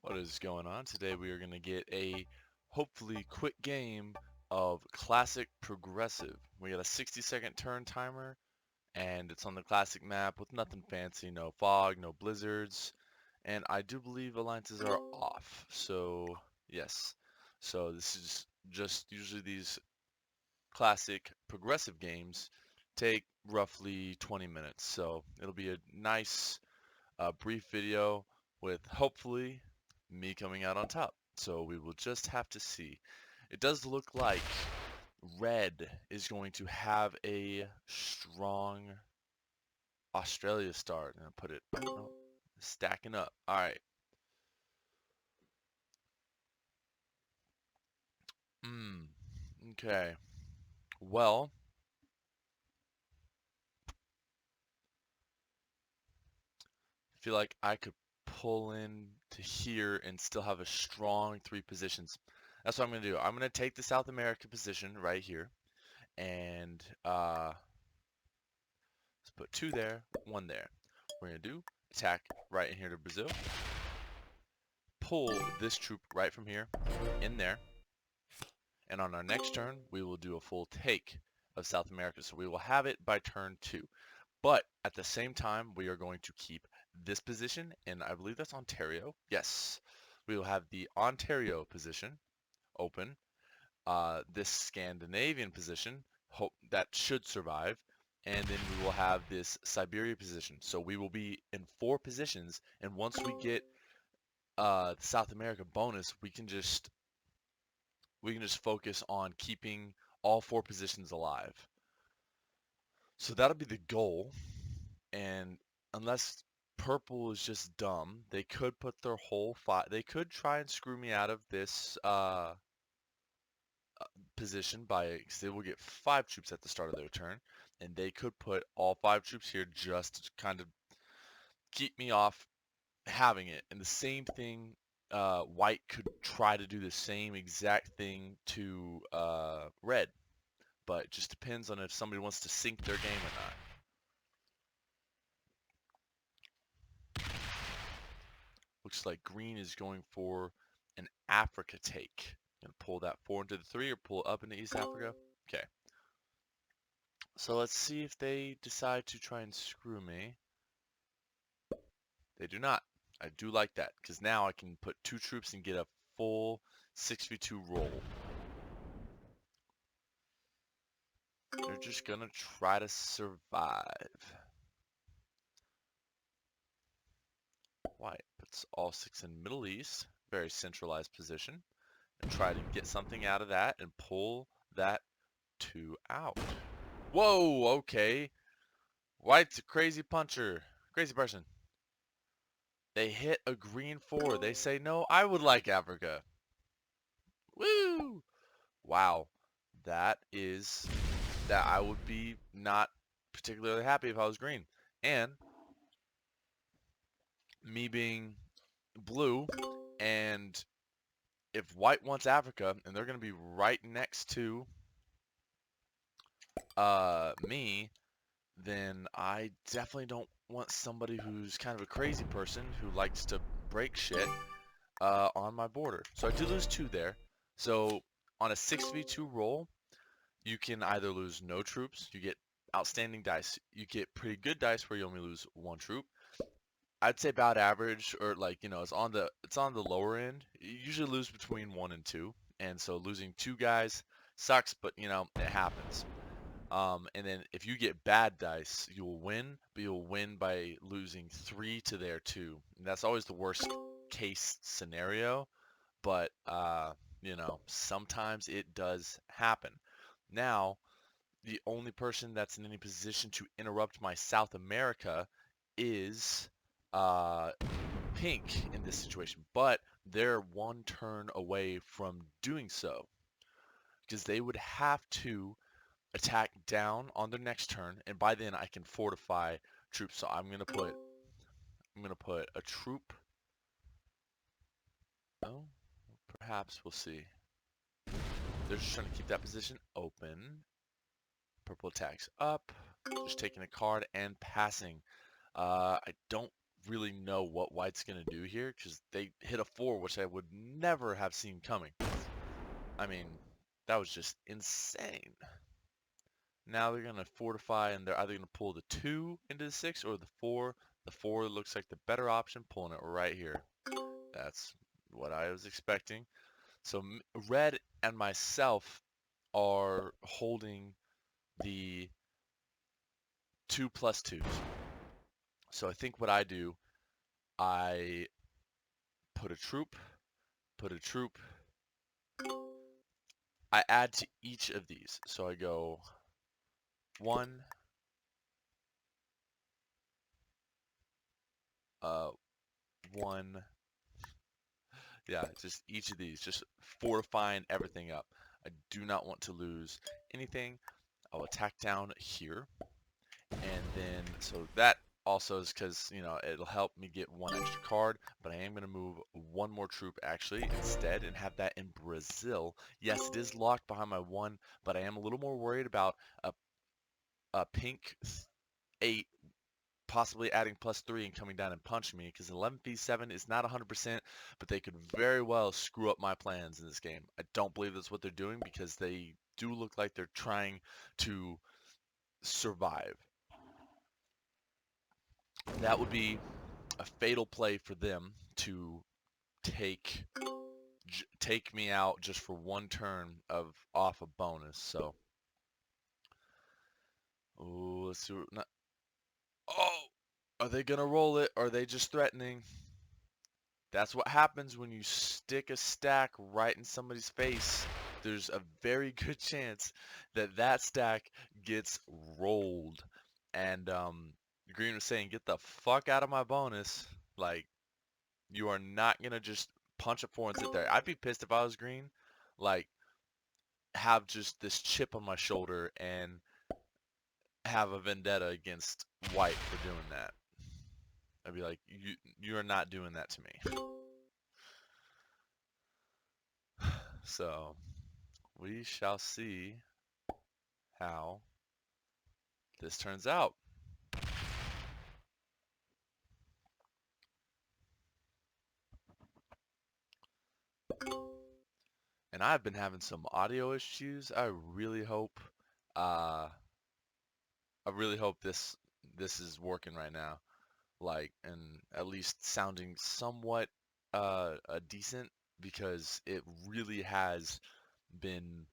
What is going on? Today we are going to get a hopefully quick game of Classic Progressive. We got a 60-second turn timer and it's on the classic map with nothing fancy, no fog, no blizzards, and I do believe alliances are off. So, yes. So this is just usually these classic progressive games take roughly 20 minutes. So it'll be a nice brief video with hopefully me coming out on top. So we will just have to see. It does look like red is going to have a strong Australia start. And put it stacking up. All right. Okay. Well, I feel like I could pull in to here and still have a strong three positions. That's what I'm going to do. I'm going to take the South America position right here and let's put two there, one there. We're going to do attack right in here to Brazil. Pull this troop right from here in there. And on our next turn, we will do a full take of South America. So we will have it by turn 2. But at the same time, we are going to keep this position, and I believe that's Ontario. Yes, we will have the Ontario position open. This Scandinavian position, hope that should survive. And then we will have this Siberia position. So we will be in 4 positions, and once we get the South America bonus, we can just focus on keeping all 4 positions alive. So that'll be the goal. And unless purple is just dumb, they could put their whole five. They could try and screw me out of this position by, because they will get 5 troops at the start of their turn, and they could put all 5 troops here just to kind of keep me off having it. And the same thing, white could try to do the same exact thing to red, but it just depends on if somebody wants to sync their game or not. Looks like green is going for an Africa take. Gonna pull that 4 into the 3 or pull up into East Africa. Okay. So let's see if they decide to try and screw me. They do not. I do like that, because now I can put 2 troops and get a full 6v2 roll. They're just gonna try to survive. White puts all 6 in Middle East, very centralized position, and try to get something out of that and pull that 2 out. Whoa, okay. White's a crazy puncher. Crazy person. They hit a green 4. They say, no, I would like Africa. Woo! Wow. That I would be not particularly happy if I was green. And me being blue, and if white wants Africa, and they're going to be right next to me, then I definitely don't want somebody who's kind of a crazy person who likes to break shit on my border. So I do lose 2 there. So on a 6v2 roll, you can either lose no troops, you get outstanding dice. You get pretty good dice where you only lose 1 troop. I'd say about average, or like, it's on the lower end. You usually lose between 1 and 2. And so losing 2 guys sucks, but it happens. And then if you get bad dice, you'll win, but you'll win by losing 3 to their 2. And that's always the worst case scenario, but sometimes it does happen. Now, the only person that's in any position to interrupt my South America is pink in this situation, but they're 1 turn away from doing so, because they would have to attack down on their next turn, and by then I can fortify troops. So I'm gonna put a troop. Oh, perhaps we'll see. They're just trying to keep that position open. Purple attacks up. Just taking a card and passing. I don't really know what white's going to do here because they hit a 4, which I would never have seen coming. I mean, that was just insane. Now they're going to fortify, and they're either going to pull the 2 into the 6 or the 4. The 4 looks like the better option, pulling it right here. That's what I was expecting. So red and myself are holding the 2+2s. So I think what I do, I put a troop, I add to each of these. So I go 1, 1, yeah, just each of these, just fortifying everything up. I do not want to lose anything. I'll attack down here, and then, so that also is because, you know, it'll help me get 1 extra card, but I am going to move 1 more troop actually instead and have that in Brazil. Yes, it is locked behind my 1, but I am a little more worried about a pink 8 possibly adding +3 and coming down and punching me, because 11v7 is not 100%, but they could very well screw up my plans in this game. I don't believe that's what they're doing because they do look like they're trying to survive. That would be a fatal play for them to take me out just for 1 turn off a bonus. So, ooh, let's see. Oh, are they gonna roll it? Or are they just threatening? That's what happens when you stick a stack right in somebody's face. There's a very good chance that that stack gets rolled. And Green was saying, get the fuck out of my bonus. Like, you are not going to just punch a 4 and sit there. I'd be pissed if I was Green. Like, have just this chip on my shoulder and have a vendetta against White for doing that. I'd be like, you are not doing that to me. So, we shall see how this turns out. And I've been having some audio issues. I really hope this is working right now. Like, and at least sounding somewhat decent, because it really has been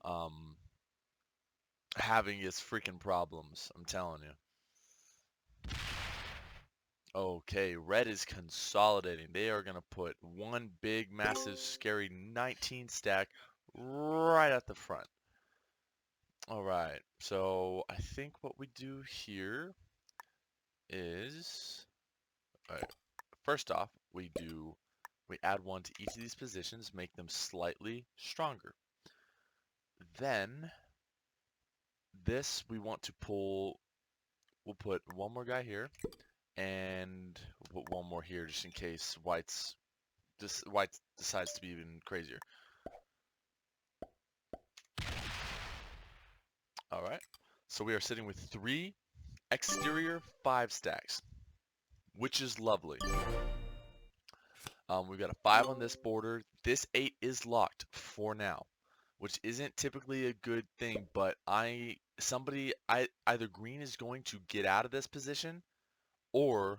um having its freaking problems, I'm telling you. Okay, red is consolidating. They are going to put 1 big, massive, scary 19 stack right at the front. Alright, so I think what we do here is, first off, we add 1 to each of these positions, make them slightly stronger. Then, this we want to pull, we'll put 1 more guy here, and we'll put 1 more here just in case white decides to be even crazier. Alright, so we are sitting with 3 exterior 5 stacks, which is lovely. We've got a 5 on this border. This 8 is locked for now, which isn't typically a good thing, but either green is going to get out of this position, or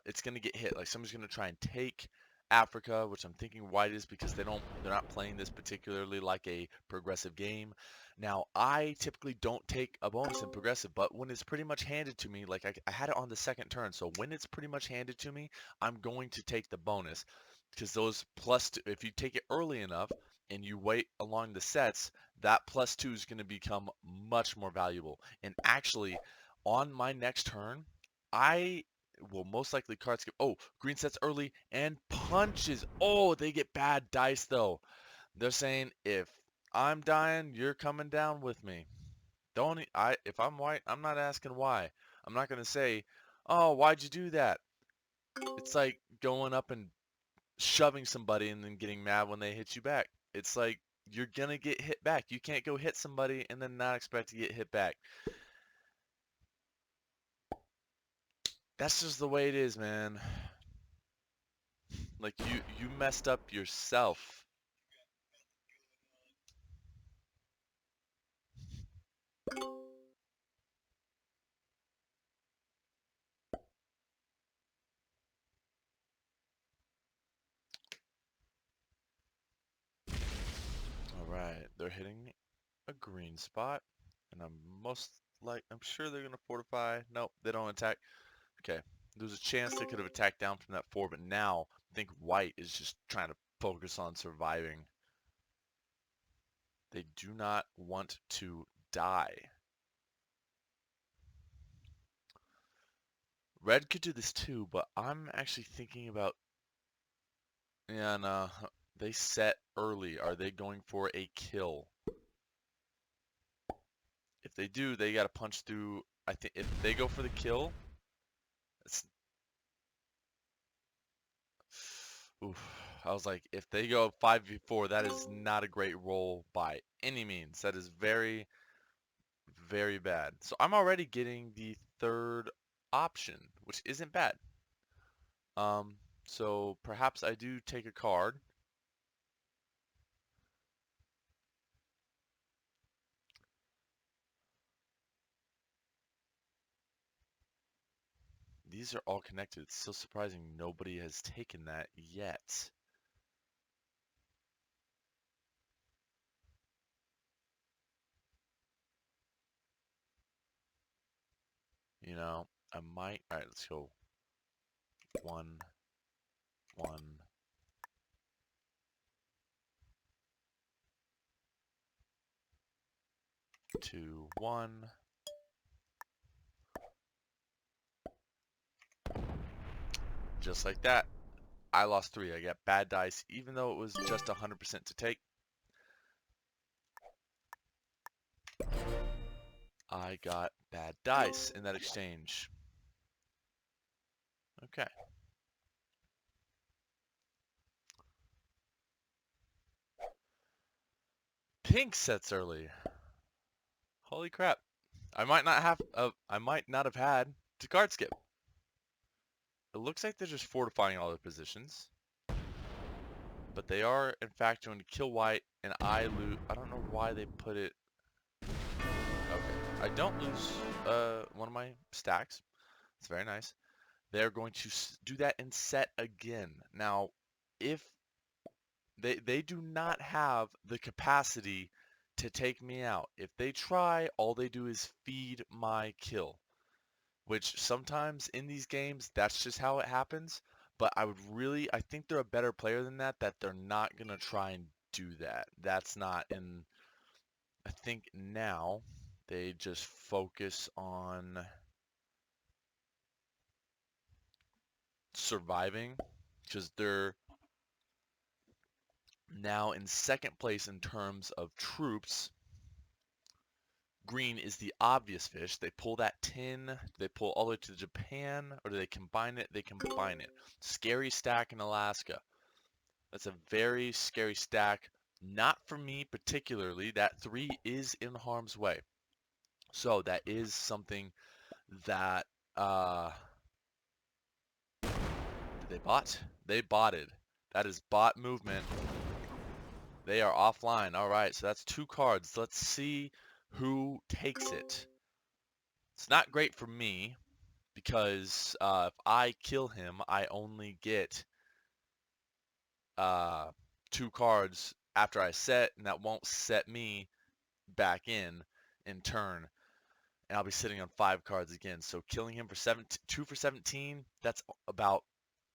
it's going to get hit. Like, somebody's going to try and take Africa, which I'm thinking white is, because they're not playing this particularly like a progressive game. Now, I typically don't take a bonus in progressive, but when it's pretty much handed to me, like I had it on the 2nd turn, so when it's pretty much handed to me, I'm going to take the bonus, because those +2, if you take it early enough and you wait along the sets, that +2 is going to become much more valuable. And actually, on my next turn, I will most likely card skip. Oh, green sets early and punches. Oh, they get bad dice though. They're saying, if I'm dying, you're coming down with me. If I'm white, I'm not asking why. I'm not gonna say, oh, why'd you do that? It's like going up and shoving somebody and then getting mad when they hit you back. It's like, you're gonna get hit back. You can't go hit somebody and then not expect to get hit back. That's just the way it is, man. Like, you messed up yourself. Alright, they're hitting a green spot. And I'm sure they're gonna fortify. Nope, they don't attack. Okay, there's a chance they could have attacked down from that 4, but now I think white is just trying to focus on surviving. They do not want to die. Red could do this too, but I'm actually thinking about, yeah, no, they set early. Are they going for a kill? If they do, they gotta punch through. I think if they go for the kill, it's, oof. I was like, if they go 5v4, that is not a great roll by any means. That is very, very bad. So I'm already getting the third option, which isn't bad. So perhaps I do take a card. These are all connected. It's so surprising nobody has taken that yet. You know, I might. All right, let's go. 1, 1. 2, 1. Just like that. I lost 3. I got bad dice, even though it was just 100% to take. I got bad dice in that exchange. Okay. Pink sets early. Holy crap. I might not have had to card skip. It looks like they're just fortifying all their positions. But they are, in fact, going to kill white, and I lose. I don't know why they put it. Okay. I don't lose one of my stacks. It's very nice. They're going to do that and set again. Now, if they do not have the capacity to take me out. If they try, all they do is feed my kill. Which sometimes in these games, that's just how it happens. But I think they're a better player than that, that they're not going to try and do that. That's not in, I think now they just focus on surviving because they're now in second place in terms of troops. Green is the obvious fish. They pull that tin, they pull all the way to Japan, or do they combine it? They combine it. Scary stack in Alaska. That's a very scary stack. Not for me particularly. That 3 is in harm's way. So that is something that, did they bot? They botted. That is bot movement. They are offline. All right, so that's 2 cards. Let's see who takes it. It's not great for me because if I kill him, I only get 2 cards after I set, and that won't set me back in turn, and I'll be sitting on 5 cards again. So killing him for 2 for 17, that's about,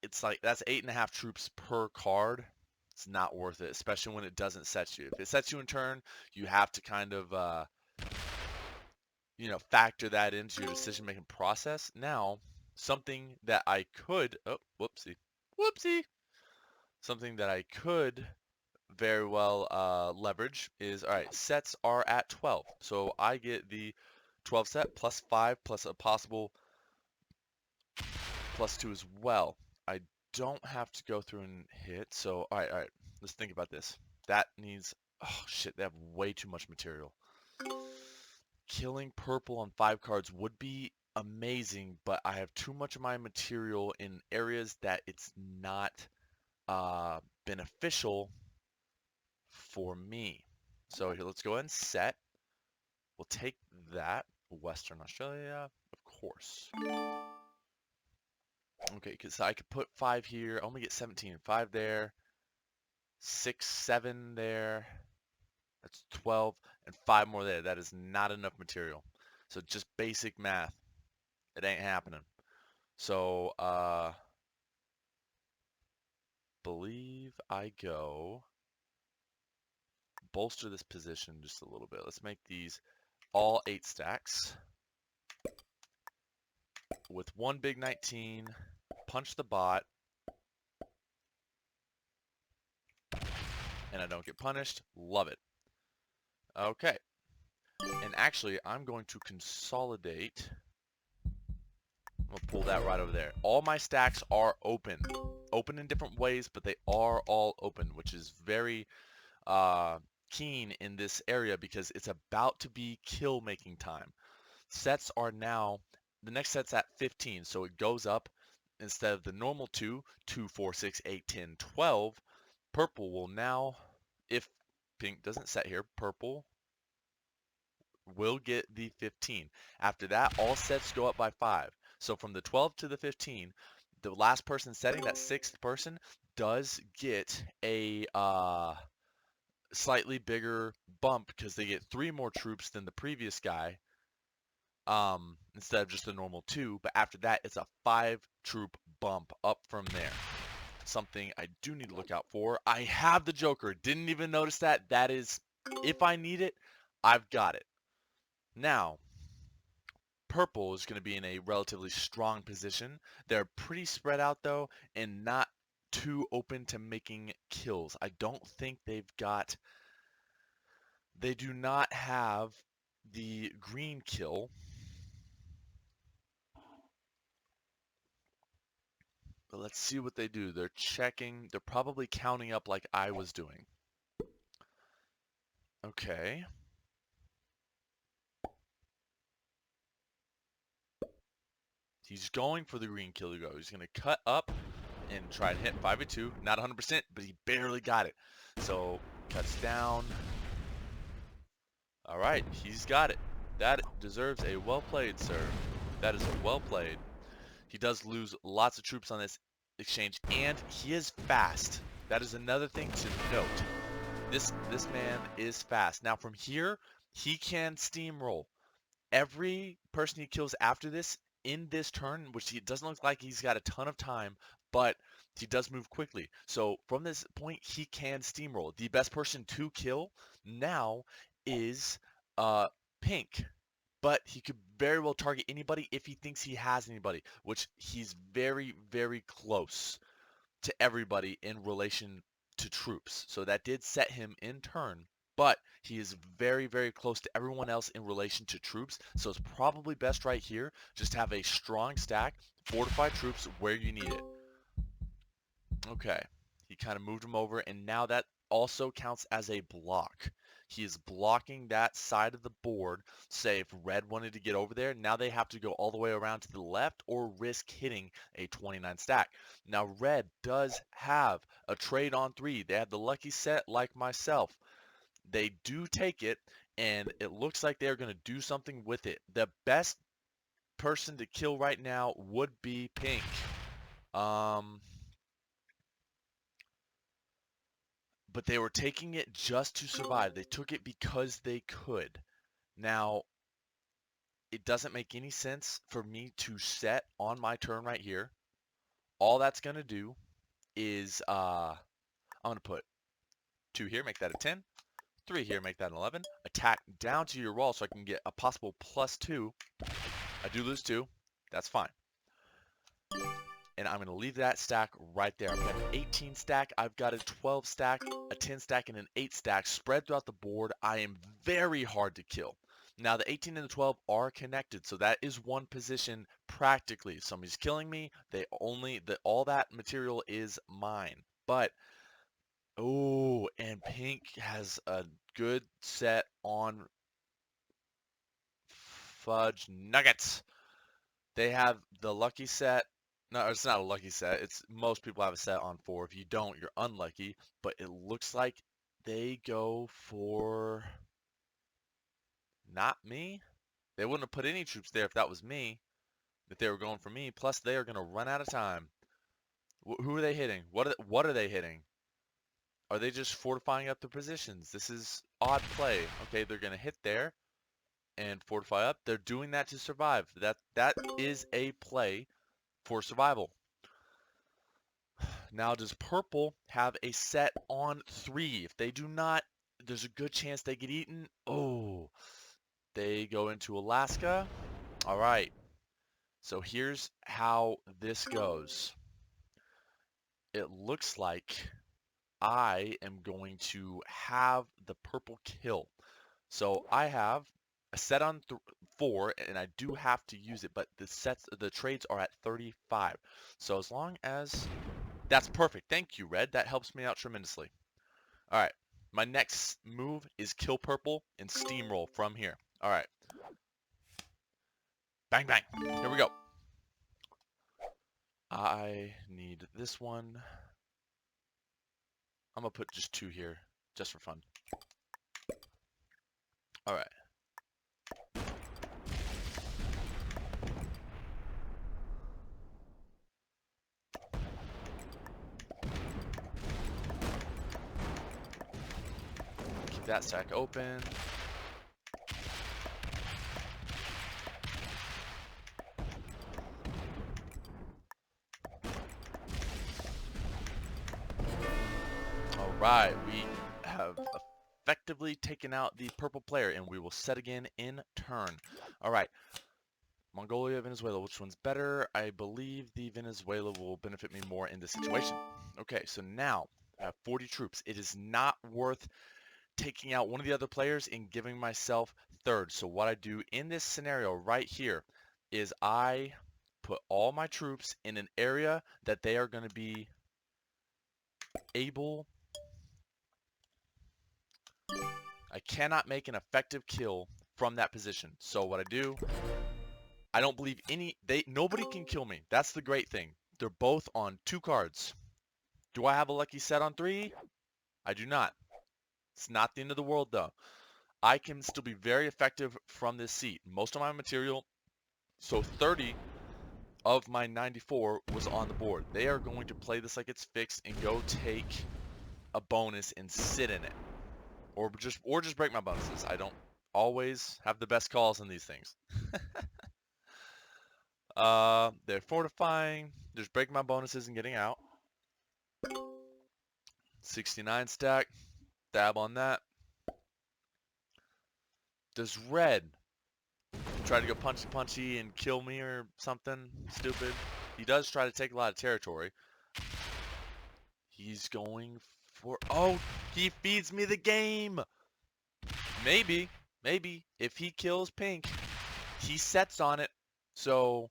it's like that's 8.5 troops per card. It's not worth it, especially when it doesn't set you. If it sets you in turn, you have to kind of factor that into your decision-making process. Now, something that I could, oh, whoopsie, something that I could very well leverage is, all right, sets are at 12. So I get the 12 set plus 5 plus a possible plus 2 as well. I don't have to go through and hit. So, all right, let's think about this. That needs, oh shit, they have way too much material. Killing purple on 5 cards would be amazing, but I have too much of my material in areas that it's not beneficial for me. So here, let's go ahead and set. We'll take that. Western Australia, of course. Okay, because I could put 5 here. I only get 17. 5 there. 6, 7 there. That's 12. And 5 more there. That is not enough material. So just basic math. It ain't happening. So, believe I go bolster this position just a little bit. Let's make these all 8 stacks with one big 19. Punch the bot. And I don't get punished. Love it. Okay. And actually, I'm going to consolidate. I'm going to pull that right over there. All my stacks are open. Open in different ways, but they are all open, which is very keen in this area because it's about to be kill making time. Sets are now, the next set's at 15, so it goes up instead of the normal 2, 2, 4, 6, 8, 10, 12. Purple will now, if pink doesn't set here, purple will get the 15. After that, all sets go up by 5. So from the 12 to the 15, the last person setting, that 6th person, does get a slightly bigger bump because they get 3 more troops than the previous guy instead of just the normal 2. But after that, it's a 5 troop bump up from there. Something I do need to look out for. I have the Joker. Didn't even notice that. That is, if I need it, I've got it. Now, purple is going to be in a relatively strong position. They're pretty spread out though, and not too open to making kills. I don't think they do not have the green kill. But let's see what they do. They're checking. They're probably counting up like I was doing. Okay. He's going for the green kill to go. He's going to cut up and try to hit 5-2. Not 100%, but he barely got it. So, cuts down. All right, he's got it. That deserves a well played, sir. That is a well played. He does lose lots of troops on this exchange, and he is fast. That is another thing to note. This man is fast. Now from here, he can steamroll. Every person he kills after this in this turn, which he doesn't look like he's got a ton of time, but he does move quickly. So from this point, he can steamroll. The best person to kill now is Pink, but he could very well target anybody if he thinks he has anybody, which he's very, very close to everybody in relation to troops. So that did set him in turn, but he is very, very close to everyone else in relation to troops. So it's probably best right here, just have a strong stack, fortify troops where you need it. Okay, he kind of moved him over, and now that also counts as a block. He is blocking that side of the board. Say if red wanted to get over there, now they have to go all the way around to the left or risk hitting a 29 stack. Now red does have a trade on 3. They have the lucky set like myself. They do take it, and it looks like they're going to do something with it. The best person to kill right now would be pink. But they were taking it just to survive. They took it because they could. Now, it doesn't make any sense for me to set on my turn right here. All that's going to do is I'm going to put 2 here, make that a 10. 3 here, make that an 11. Attack down to your wall so I can get a possible +2. I do lose 2. That's fine. And I'm going to leave that stack right there. I've got an 18 stack, I've got a 12 stack, a 10 stack, and an 8 stack spread throughout the board. I am very hard to kill. Now the 18 and the 12 are connected, so that is one position practically. If somebody's killing me, all that material is mine. But oh, and pink has a good set on fudge nuggets. They have the lucky set. No, it's not a lucky set. It's most people have a set on 4. If you don't, you're unlucky. But it looks like they go for not me. They wouldn't have put any troops there if that was me. If they were going for me. Plus, they are going to run out of time. Who are they hitting? What are they hitting? Are they just fortifying up the positions? This is odd play. Okay, they're going to hit there and fortify up. They're doing that to survive. That is a play for survival. Now, does purple have a set on 3? If they do not, there's a good chance they get eaten. Oh, they go into Alaska. All right. So here's how this goes. It looks like I am going to have the purple kill. So I have a set on 4, and I do have to use it, but the trades are at 35. So as long as that's perfect. Thank you, Red. That helps me out tremendously. All right. My next move is kill purple and steamroll from here. All right. Bang, bang. Here we go. I need this one. I'm going to put just 2 here, just for fun. All right. Keep that stack open. All right, we have effectively taken out the purple player, and we will set again in turn. All right, Mongolia, Venezuela, which one's better? I believe the Venezuela will benefit me more in this situation. Okay, so now I have 40 troops. It is not worth taking out one of the other players and giving myself third. So what I do in this scenario right here is I put all my troops in an area that they are going to be able. I cannot make an effective kill from that position. So what I do, I don't believe nobody can kill me. That's the great thing. They're both on 2 cards. Do I have a lucky set on 3? I do not. It's not the end of the world though. I can still be very effective from this seat. Most of my material, so 30 of my 94 was on the board. They are going to play this like it's fixed and go take a bonus and sit in it. Or just break my bonuses. I don't always have the best calls in these things. They're fortifying. Just breaking my bonuses and getting out. 69 stack. Dab on that. Does red try to go punchy and kill me or something stupid? He does try to take a lot of territory. He's going for... Oh, he feeds me the game! Maybe. If he kills pink, he sets on it. So...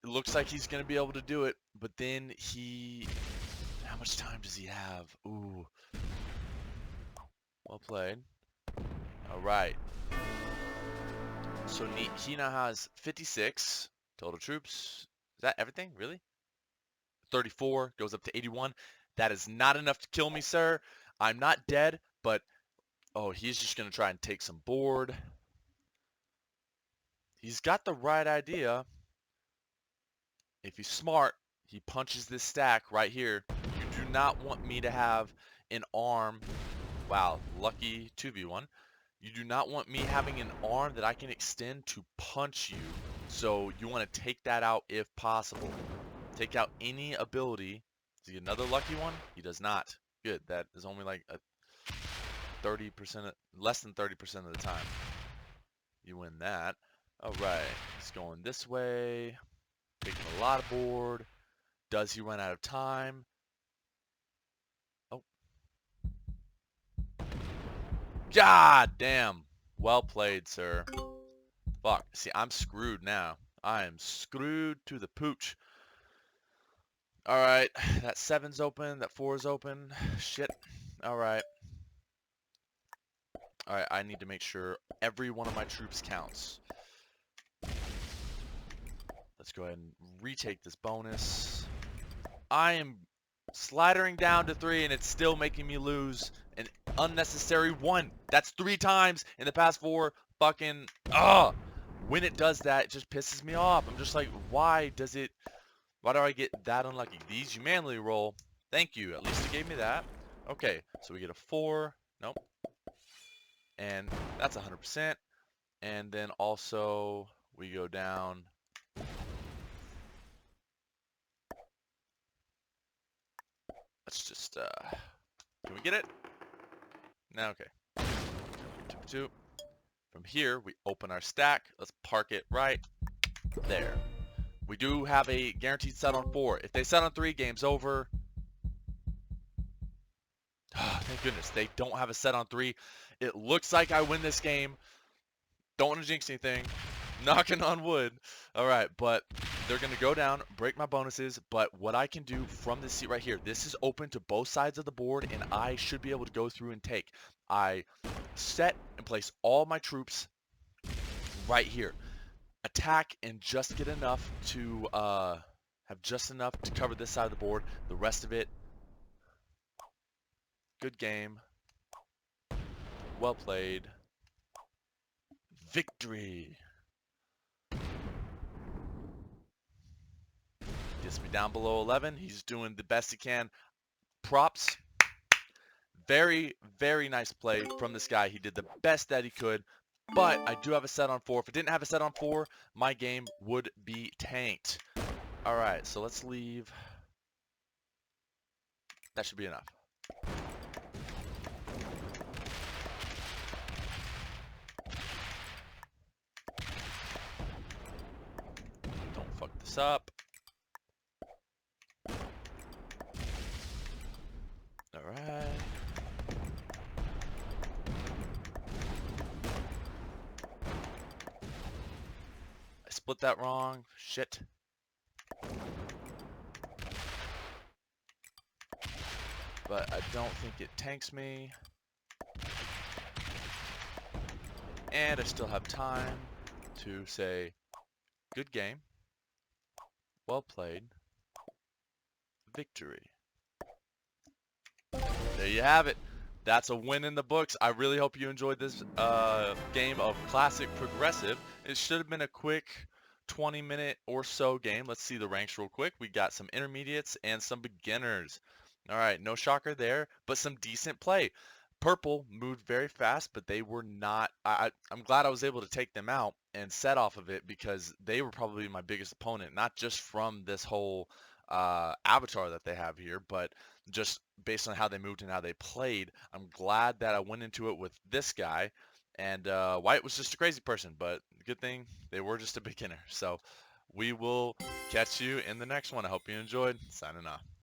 it looks like he's going to be able to do it. But then he... How much time does he have? Ooh. Well played. Alright. So he now has 56 total troops. Is that everything? Really? 34 goes up to 81. That is not enough to kill me, sir. I'm not dead, but oh, he's just going to try and take some board. He's got the right idea. If he's smart, he punches this stack right here. You do not want me to have an arm. Wow, lucky 2v1. You do not want me having an arm that I can extend to punch you. So you want to take that out if possible. Take out any ability. Does he get another lucky one? He does not. Good. That is only like a 30%, less than 30% of the time. You win that. All right. He's going this way. Taking a lot of board. Does he run out of time? Oh. God damn. Well played, sir. Fuck. See, I'm screwed now. I am screwed to the pooch. Alright. That 7's open. That 4's open. Shit. Alright. Alright, I need to make sure every one of my troops counts. Let's go ahead and retake this bonus. I am slidering down to 3, and it's still making me lose an unnecessary 1. That's 3 times in the past 4 fucking... When it does that, it just pisses me off. I'm just like, why do I get that unlucky? These you manually roll. Thank you. At least it gave me that. Okay, so we get a 4. Nope. And that's 100%. And then also we go down. Let's just, can we get it? No, okay. 2. From here, we open our stack. Let's park it right there. We do have a guaranteed set on 4. If they set on 3, game's over. Thank goodness. They don't have a set on 3. It looks like I win this game. Don't want to jinx anything. Knocking on wood. Alright, but they're going to go down, break my bonuses, but what I can do from this seat right here, this is open to both sides of the board, and I should be able to go through and take. I set and place all my troops right here. Attack and just get enough to have just enough to cover this side of the board. The rest of it, good game. Well played. Victory. Gets me down below 11. He's doing the best he can. Props. Very, very nice play from this guy. He did the best that he could. But I do have a set on 4. If it didn't have a set on 4, my game would be tanked. Alright, so let's leave. That should be enough. Don't fuck this up. Alright. I split that wrong. Shit. But I don't think it tanks me. And I still have time to say, good game. Well played. Victory. There you have it. That's a win in the books. I really hope you enjoyed this game of Classic Progressive. It should have been a quick 20-minute or so game. Let's see the ranks real quick. We got some intermediates and some beginners. All right, no shocker there, but some decent play. Purple moved very fast, but they were not... I'm glad I was able to take them out and set off of it because they were probably my biggest opponent, not just from this whole avatar that they have here, but just based on how they moved and how they played. I'm glad that I went into it with this guy, and White was just a crazy person, but good thing they were just a beginner. So we will catch you in the next one. I hope you enjoyed. Signing off.